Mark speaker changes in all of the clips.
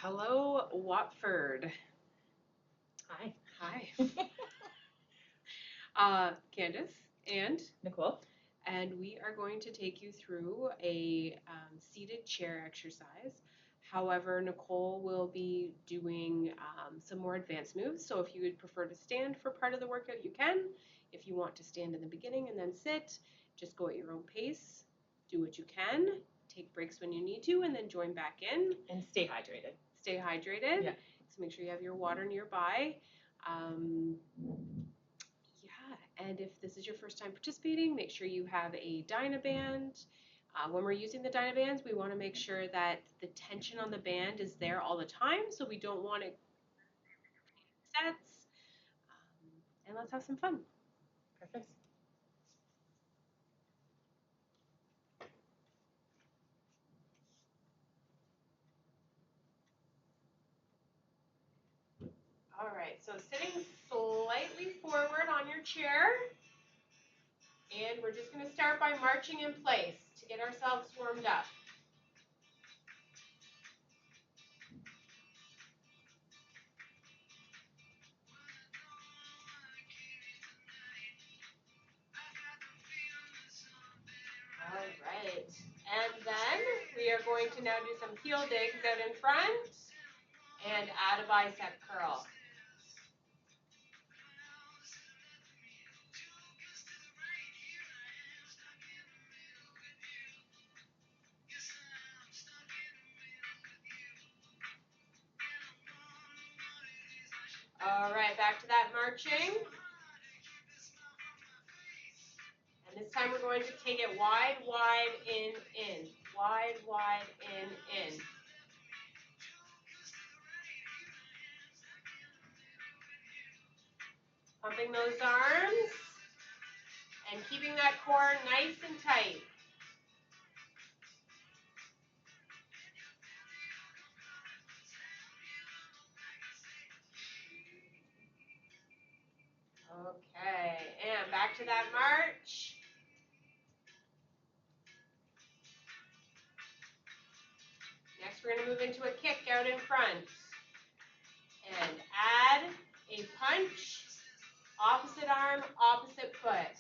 Speaker 1: Hello, Watford.
Speaker 2: Hi.
Speaker 1: Hi. Candace and
Speaker 2: Nicole.
Speaker 1: we are going to take you through a seated chair exercise. However, Nicole will be doing some more advanced moves. So if you would prefer to stand for part of the workout, you can. If you want to stand in the beginning and then sit, just go at your own pace. Do what you can. Take breaks when you need to, and then join back in.
Speaker 2: And stay hydrated.
Speaker 1: Stay hydrated.
Speaker 2: Yeah.
Speaker 1: So make sure you have your water nearby. Yeah, and if this is your first time participating, make sure you have a Dynaband. When we're using the Dynabands, we want to make sure that the tension on the band is there all the time, so we don't want it sets. And let's have some fun.
Speaker 2: Perfect.
Speaker 1: All right, so sitting slightly forward on your chair. And we're just going to start by marching in place to get ourselves warmed up. All right, and then we are going to now do some heel digs out in front and add a bicep curl. All right, back to that marching. And this time we're going to take it wide, wide, in. Wide, wide, in. Pumping those arms and keeping that core nice and tight. Okay, and back to that march. Next, we're going to move into a kick out in front. And add a punch, opposite arm, opposite foot.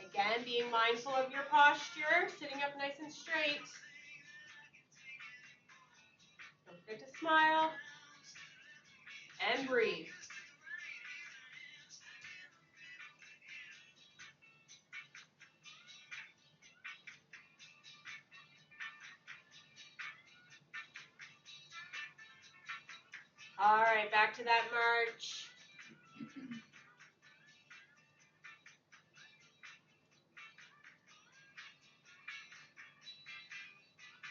Speaker 1: Again, being mindful of your posture, sitting up nice and straight. Don't forget to smile and breathe. All right, back to that march.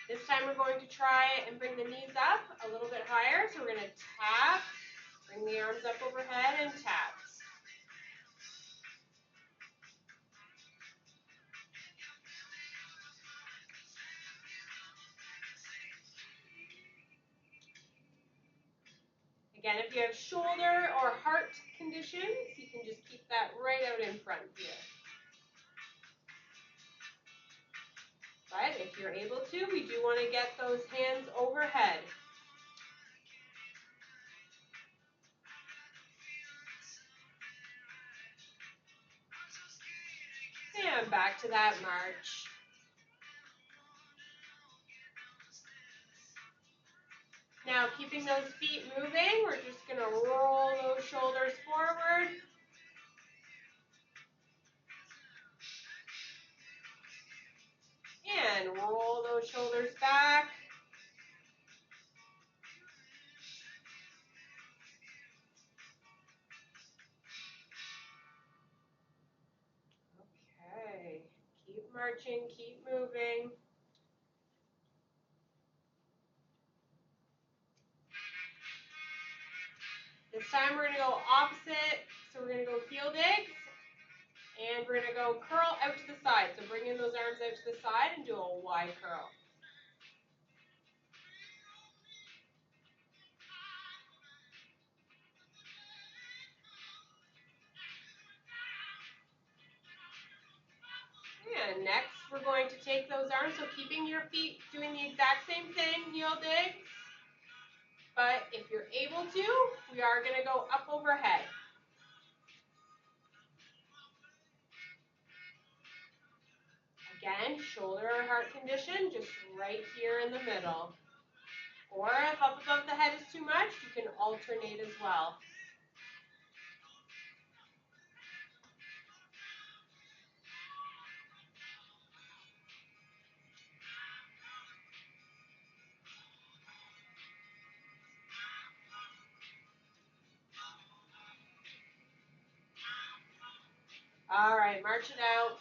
Speaker 1: This time we're going to try and bring the knees up a little bit higher. So we're going to tap, bring the arms up overhead and tap. Again, if you have shoulder or heart conditions, you can just keep that right out in front here. But if you're able to, we do want to get those hands overhead. And back to that march. Now, keeping those feet moving, we're just going to roll those shoulders forward. And roll those shoulders back. Okay, keep marching, keep moving. This time we're going to go opposite, so we're going to go heel digs, and we're going to go curl out to the side. So bring in those arms out to the side and do a wide curl. And next, we're going to take those arms, so keeping your feet doing the exact same thing, heel digs. But if you're able to, we are going to go up overhead. Again, shoulder or heart condition, just right here in the middle. Or if up above the head is too much, you can alternate as well. All right, march it out.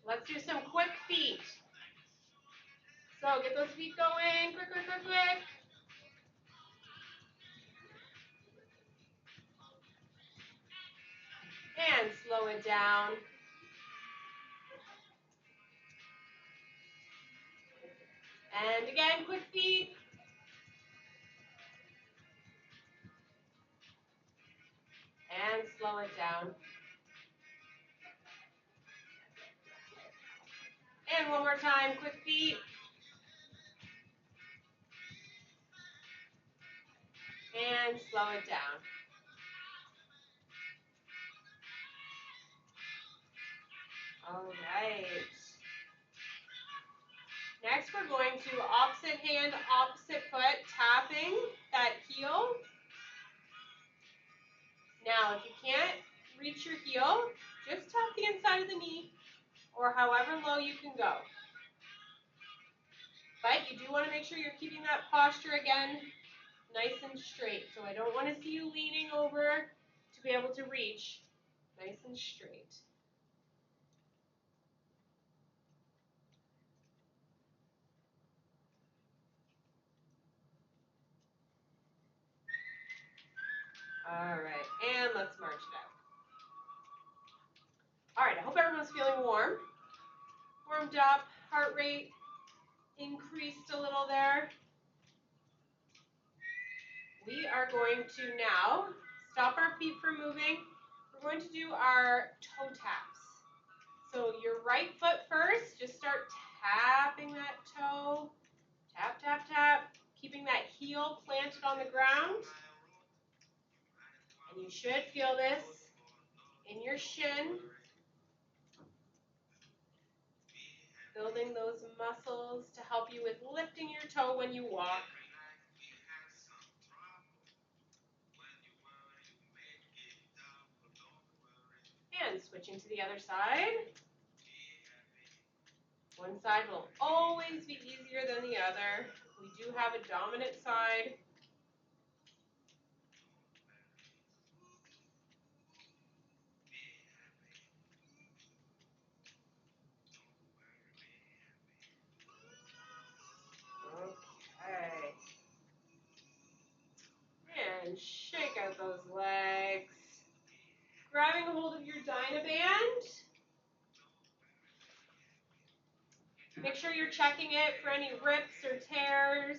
Speaker 1: Let's do some quick feet. So get those feet going, quick, quick, quick, quick. And slow it down. And again, quick feet. And slow it down. And one more time, quick feet. And slow it down. All right. Next, we're going to opposite hand, opposite foot, tapping that heel. Now, if you can't reach your heel, just tap the inside of the knee or however low you can go. But you do want to make sure you're keeping that posture again nice and straight. So I don't want to see you leaning over to be able to reach. Nice and straight. All right, and let's march it out. All right, I hope everyone's feeling warm. Warmed up, heart rate increased a little there. We are going to now stop our feet from moving. We're going to do our toe taps. So your right foot first, just start tapping that toe. Tap, tap, tap. Keeping that heel planted on the ground. And you should feel this in your shin. Building those muscles to help you with lifting your toe when you walk. And switching to the other side. One side will always be easier than the other. We do have a dominant side. Okay. And shake out those legs. Grabbing a hold of your Dynaband. Make sure you're checking it for any rips or tears.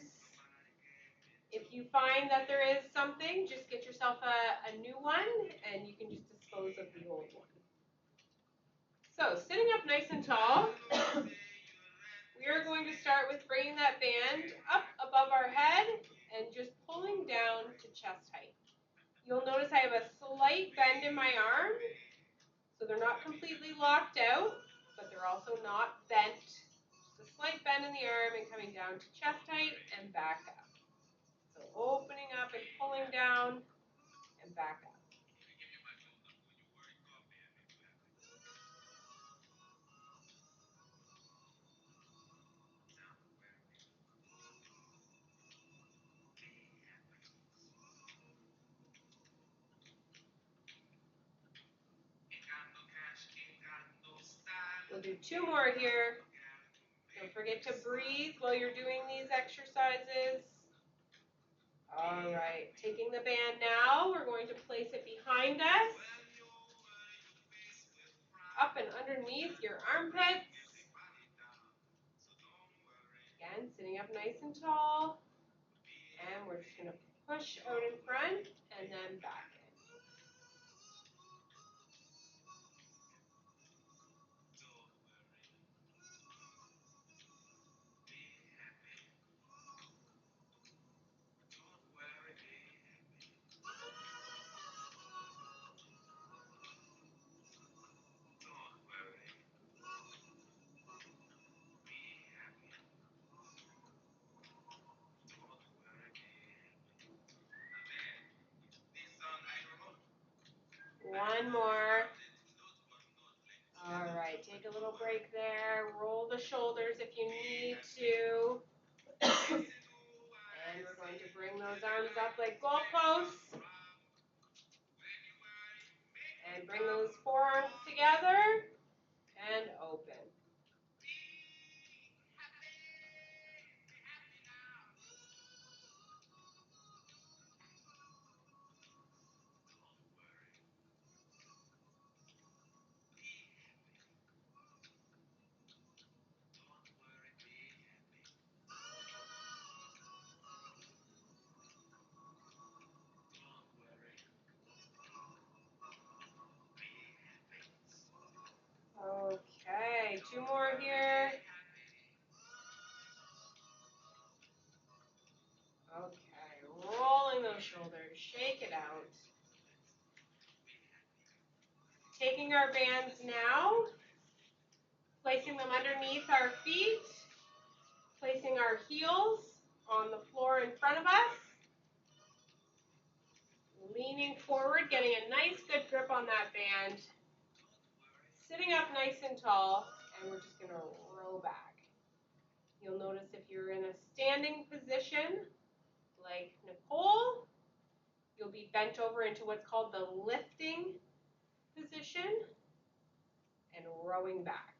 Speaker 1: If you find that there is something, just get yourself a new one and you can just dispose of the old one. So, sitting up nice and tall, we are going to start with bringing that band up above our head and just pulling down to chest height. You'll notice I have a slight bend in my arm, so they're not completely locked out, but they're also not bent. Just a slight bend in the arm and coming down to chest height and back up. So opening up and pulling down and back up. We'll do two more here. Don't forget to breathe while you're doing these exercises. All right, taking the band now, we're going to place it behind us, up and underneath your armpits. Again, sitting up nice and tall, and we're just going to push out in front and then back in. One more. All right, take a little break there. Roll the shoulders if you need to. And we're going to bring those arms up like goalposts. And bring those forearms together and open. Okay, two more here. Okay, rolling those shoulders, shake it out. Taking our bands now, placing them underneath our feet, placing our heels on the floor in front of us, leaning forward, getting a nice good grip on that band, sitting up nice and tall, and we're just going to row back. You'll notice if you're in a standing position, like Nicole, you'll be bent over into what's called the lifting position and rowing back.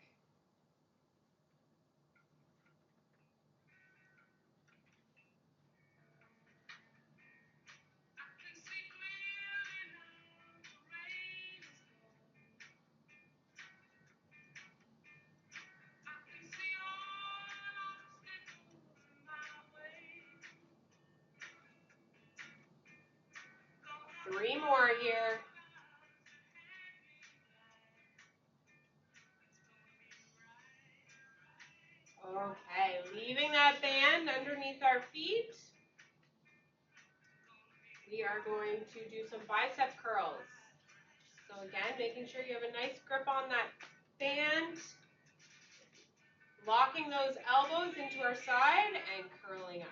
Speaker 1: Three more here. Okay, leaving that band underneath our feet. We are going to do some bicep curls. So again, making sure you have a nice grip on that band, locking those elbows into our side and curling up.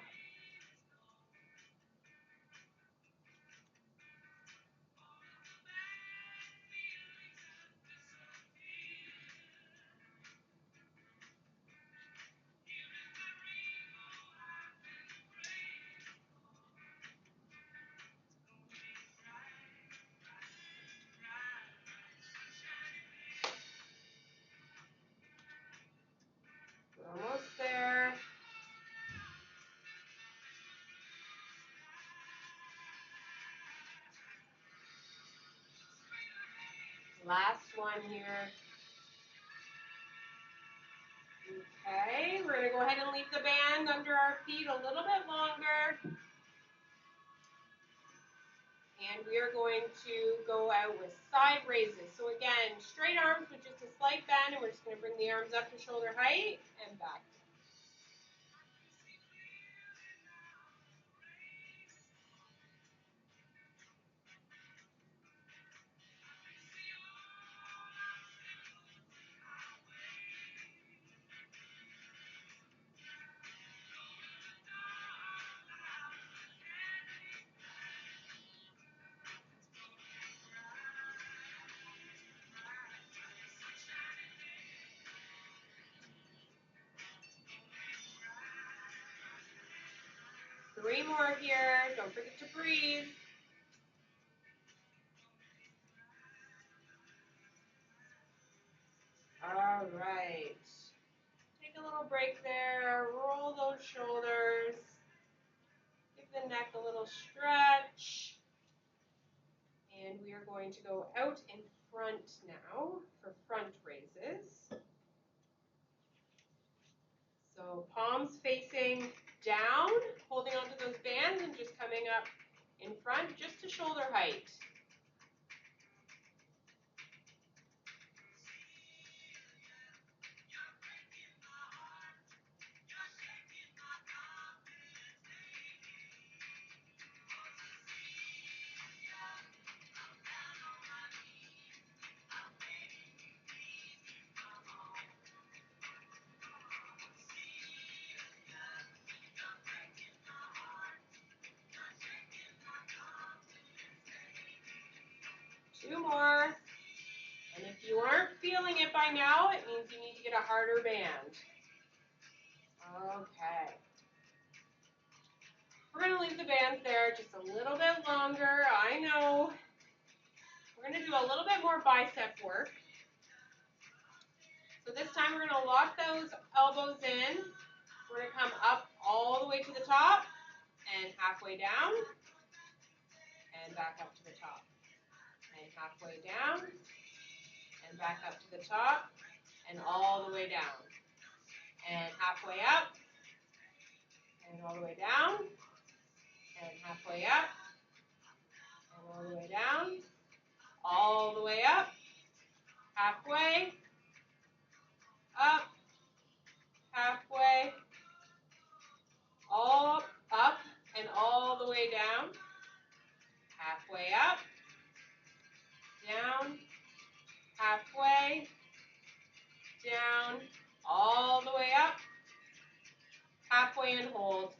Speaker 1: We're almost there. Last one here. Okay, we're going to go ahead and leave the band under our feet a little bit longer. And we are going to go out with side raises. So again, straight arms with just a slight bend, and we're just going to bring the arms up to shoulder height and back. Three more here. Don't forget to breathe. All right. Take a little break there. Roll those shoulders. Give the neck a little stretch. And we are going to go out in front now for front raises. So palms facing down, holding onto those bands and just coming up in front just to shoulder height. 2 more. And if you aren't feeling it by now, it means you need to get a harder band. Okay. We're going to leave the bands there just a little bit longer. I know. We're going to do a little bit more bicep work. So this time we're going to lock those elbows in. We're going to come up all the way to the top and halfway down and back up to the top. And halfway down and back up to the top and all the way down. And halfway up and all the way down and halfway up and all the way down, all the way up, halfway, up, halfway, all up and all the way down, halfway up, down, halfway, down, all the way up, halfway and hold.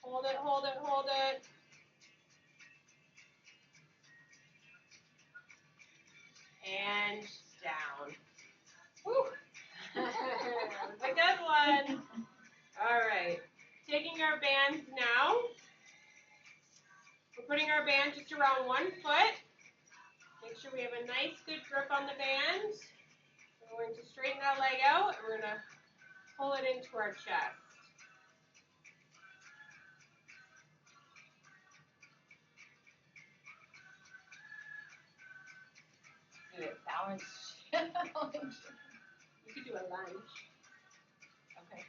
Speaker 1: Hold it, hold it, hold it. And down. Woo! That was a good one. All right. Taking our bands now. We're putting our band just around 1 foot. Make sure we have a nice, good grip on the band. We're going to straighten that leg out, and we're going to pull it into our chest.
Speaker 2: Do it balance.
Speaker 1: You could do a lunge.
Speaker 2: Okay.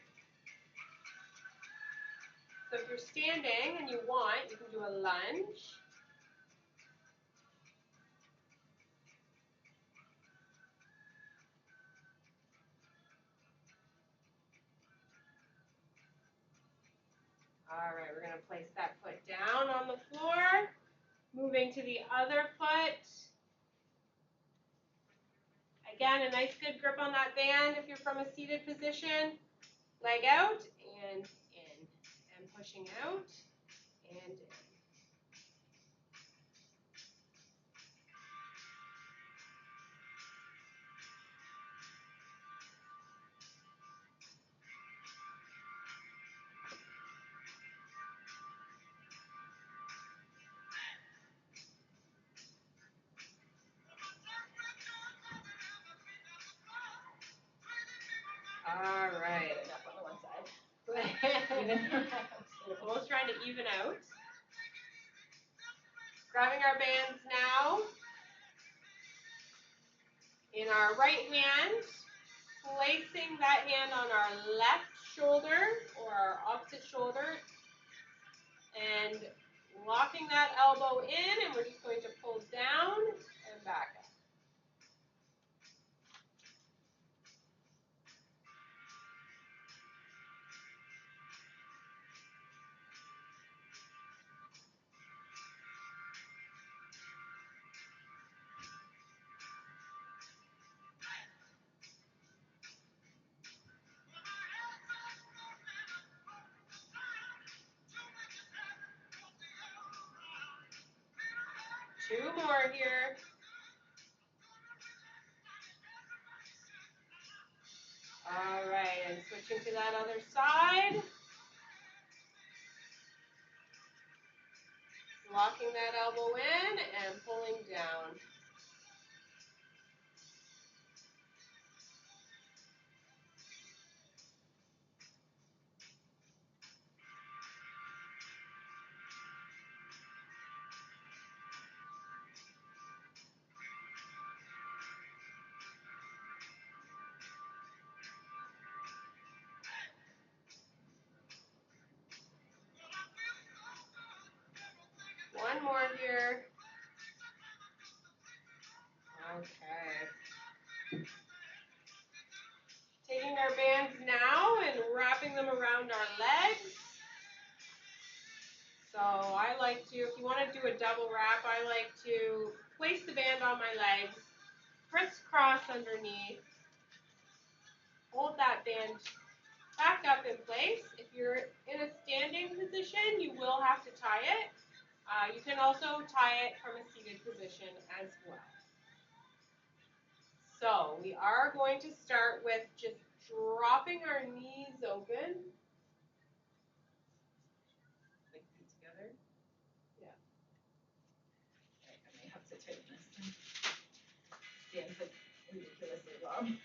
Speaker 1: So if you're standing and you want, you can do a lunge. All right, we're going to place that foot down on the floor. Moving to the other foot. Again, a nice good grip on that band if you're from a seated position. Leg out and in. And pushing out and in. All right.
Speaker 2: Enough on the one side. Even.
Speaker 1: Almost trying to even out. Grabbing our bands now. In our right hand, placing that hand on our left shoulder or our opposite shoulder and locking that elbow in, and we're just going to pull down and back up. Two more here. All right, and switching to that other side. Locking that elbow in and pulling down. One more here. Okay. Taking our bands now and wrapping them around our legs. So I like to, if you want to do a double wrap, I like to place the band on my legs, crisscross underneath, hold that band back up in place. If you're in a standing position, you will have to tie it. You can also tie it from a seated position as well. So we are going to start with just dropping our knees open. Like feet together. Yeah.
Speaker 2: Right, I may have to tighten this and stand for ridiculously long.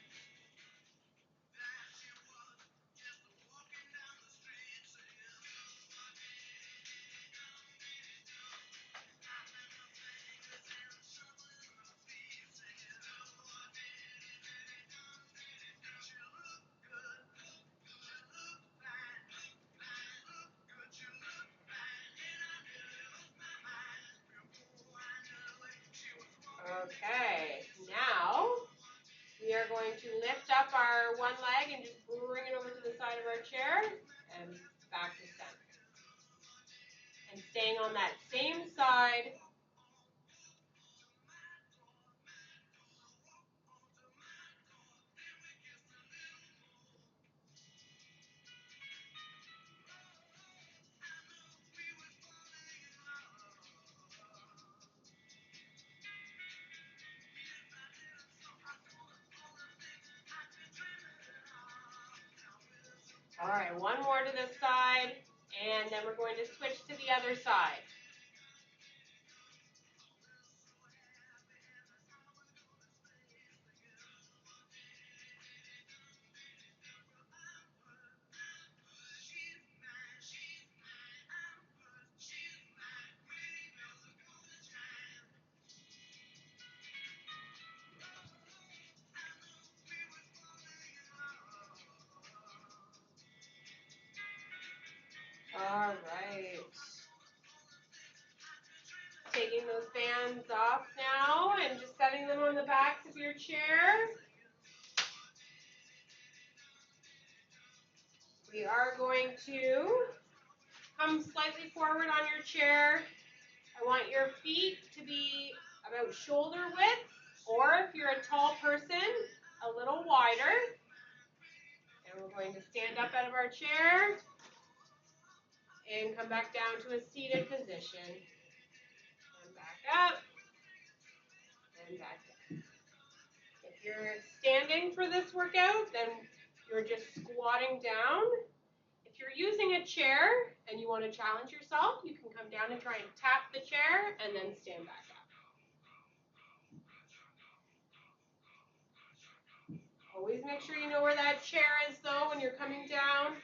Speaker 1: Okay, now we are going to lift up our one leg and just bring it over to the side of our chair and back to center. And staying on that same side. All right, one more to this side, and then we're going to switch to the other side. All right. Taking those bands off now and just setting them on the backs of your chair. We are going to come slightly forward on your chair. I want your feet to be about shoulder width, or if you're a tall person, a little wider. And we're going to stand up out of our chair and come back down to a seated position. And back up and back down. If you're standing for this workout, then you're just squatting down. If you're using a chair and you want to challenge yourself, you can come down and try and tap the chair and then stand back up. Always make sure you know where that chair is though when you're coming down.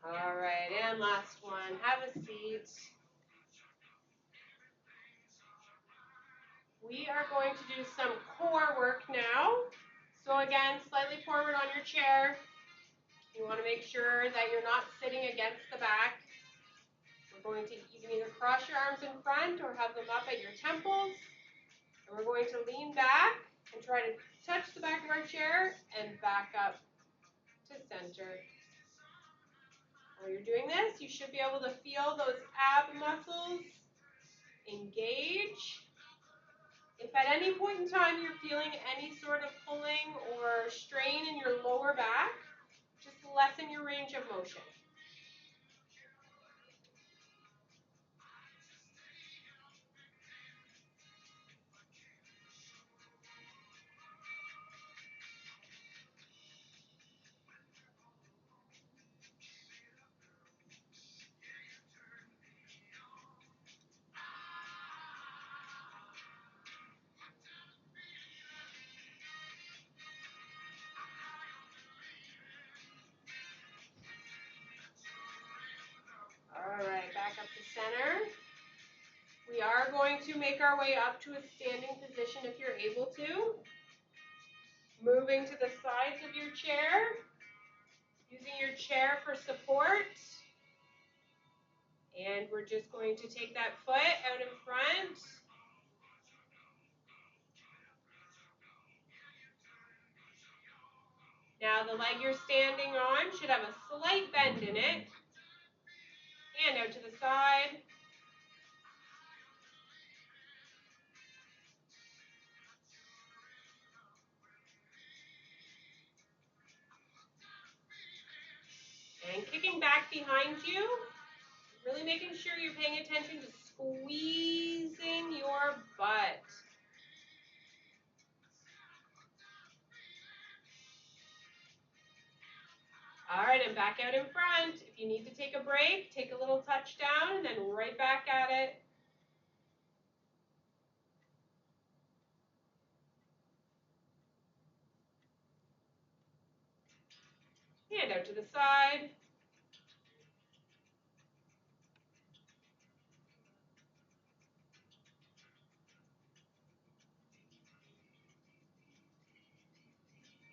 Speaker 1: All right, and last one. Have a seat. We are going to do some core work now. So again, slightly forward on your chair. You want to make sure that you're not sitting against the back. We're going to, you can either cross your arms in front or have them up at your temples. And we're going to lean back and try to touch the back of our chair and back up to center. While you're doing this, you should be able to feel those ab muscles engage. If at any point in time you're feeling any sort of pulling or strain in your lower back, just lessen your range of motion. All right, back up to center. We are going to make our way up to a standing position if you're able to. Moving to the sides of your chair, using your chair for support. And we're just going to take that foot out in front. Now the leg you're standing on should have a slight bend in it. And out to the side. kicking back behind you, really making sure you're paying attention to squeezing your butt. All right, and back out in front. If you need to take a break, take a little touchdown, and then right back at it. Hand out to the side.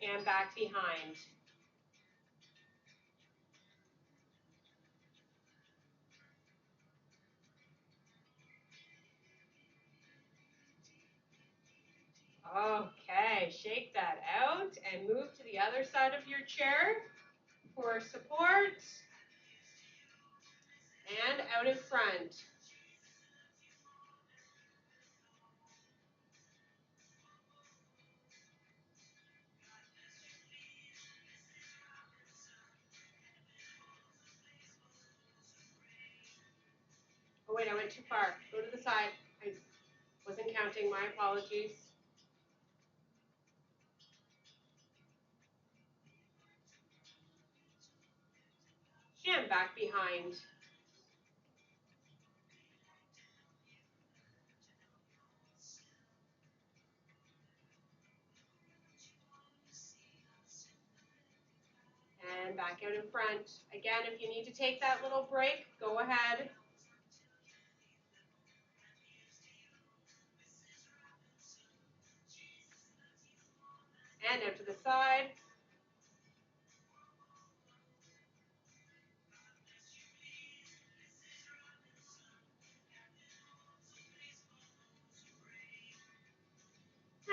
Speaker 1: And back behind. Okay, shake that out and move to the other side of your chair for support. And out in front. Oh wait, I went too far. Go to the side. I wasn't counting, my apologies. And back behind. And back out in front. Again, if you need to take that little break, go ahead. And out to the side.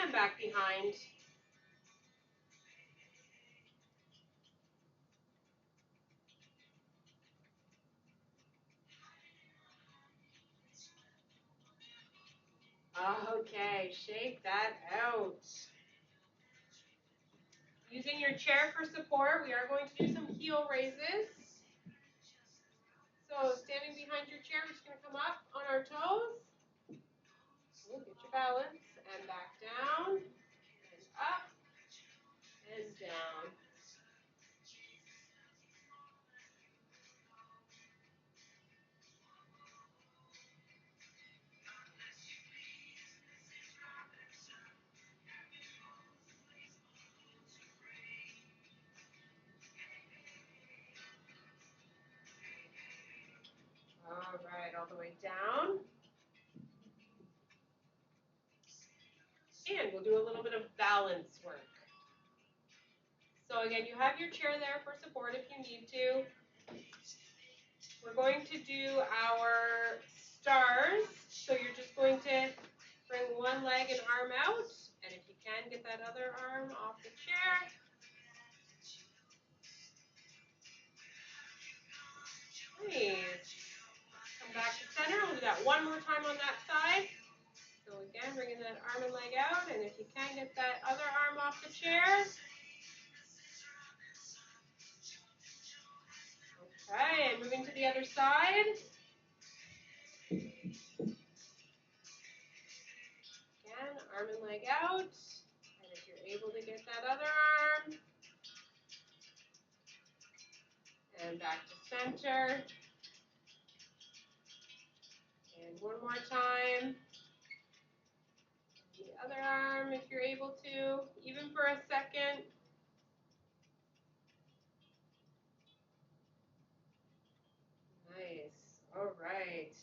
Speaker 1: And back behind. Okay, shake that out. Using your chair for support, we are going to do some heel raises. So standing behind your chair, we're just going to come up on our toes. Get your balance and back down and up and down. All right, all the way down. And we'll do a little bit of balance work. So again, you have your chair there for support if you need to. We're going to do our stars. So you're just going to bring one leg and arm out. And if you can, get that other arm off the chair. Nice. Come back to center. We'll do that one more time on that side. So again, bringing that arm and leg out, and if you can, get that other arm off the chair. Okay, and moving to the other side. Again, arm and leg out. And if you're able to get that other arm. And back to center. And one more time. The other arm if you're able to, even for a second. Nice. All right.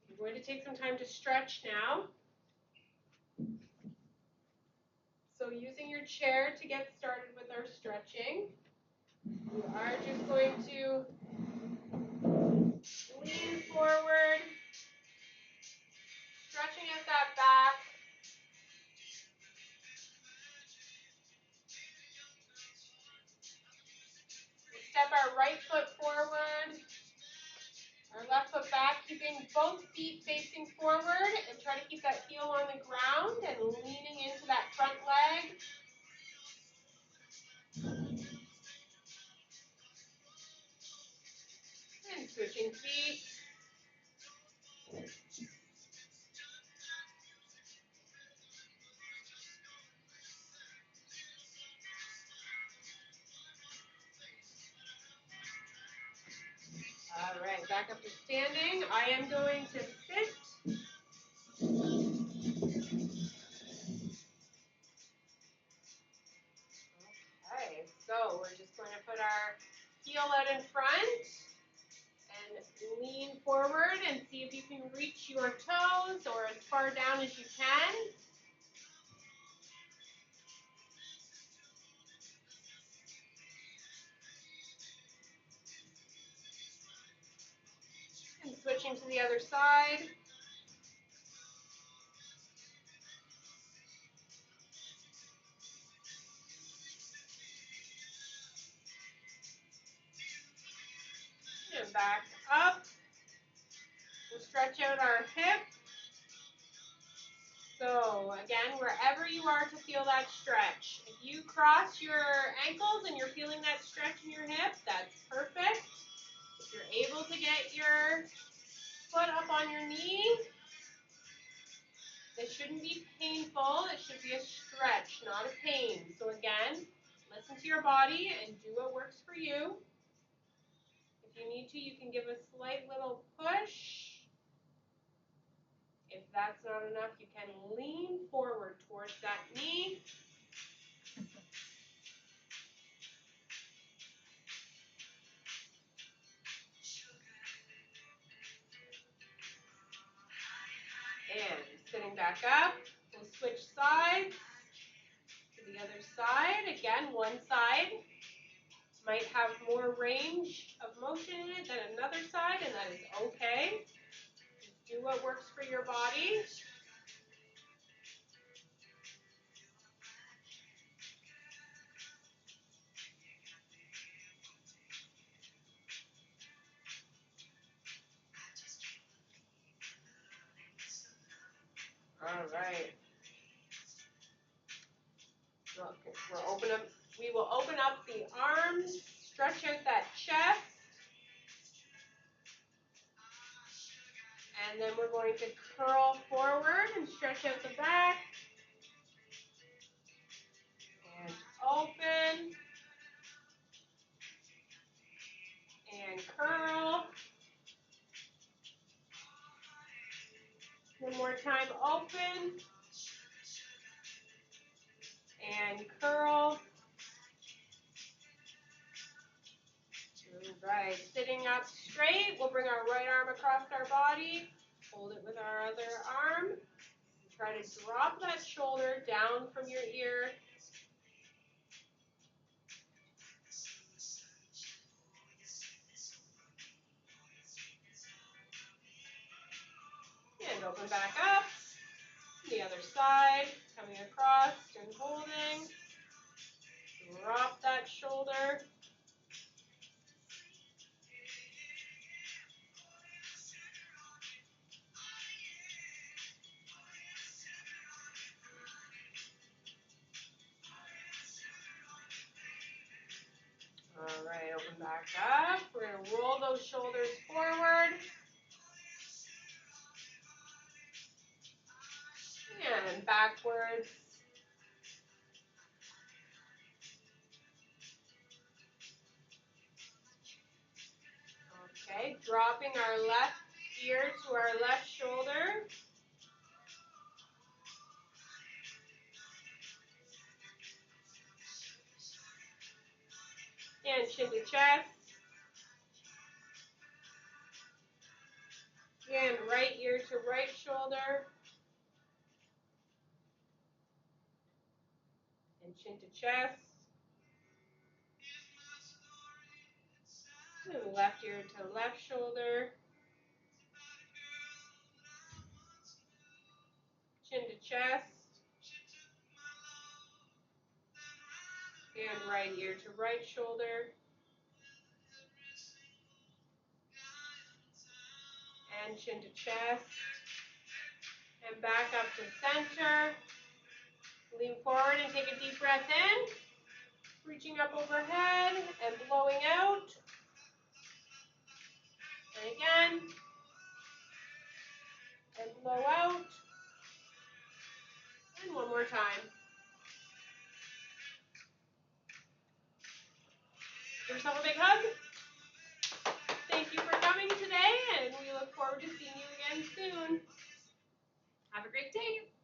Speaker 1: I'm going to take some time to stretch now. So using your chair to get started with our stretching, you are just going to lean forward, stretching out that back. We step our right foot forward, our left foot back, keeping both feet facing forward, and try to keep that heel on the ground and leaning into that front leg. back up to standing. I am going to sit. Okay, so we're just going to put our heel out in front and lean forward and see if you can reach your toes or as far down as you can. And switching to the other side. And back up. We'll stretch out our hip. So again, wherever you are to feel that stretch. If you cross your ankles and you're feeling that stretch in your hip, that's perfect. If you're able to get your foot up on your knee, this shouldn't be painful. It should be a stretch, not a pain. So again, listen to your body and do what works for you. If you need to, you can give a slight little push. If that's not enough, you can lean forward towards that knee. And sitting back up, we'll switch sides to the other side. Again, one side might have more range of motion in it than another side, and that is okay. Just do what works for your body. All right. We will open up the arms, stretch out that chest, and then we're going to curl forward and stretch out the back, and open, and curl. One more time, open, and curl. All right, sitting up straight, we'll bring our right arm across our body, hold it with our other arm, and try to drop that shoulder down from your ear. And open back up, the other side, coming across and holding, drop that shoulder. All right, open back up. We're going to roll those shoulders forward. And backwards. Okay, dropping our left ear to our left shoulder. And chin to chest. And right ear to right shoulder. And chin to chest. And left ear to left shoulder. Chin to chest. And right ear to right shoulder. And chin to chest. And back up to center. Lean forward and take a deep breath in. Reaching up overhead and blowing out. And again. And blow out. And one more time. Give yourself a big hug. Thank you for coming today. forward to seeing you again soon.
Speaker 2: Have a great day.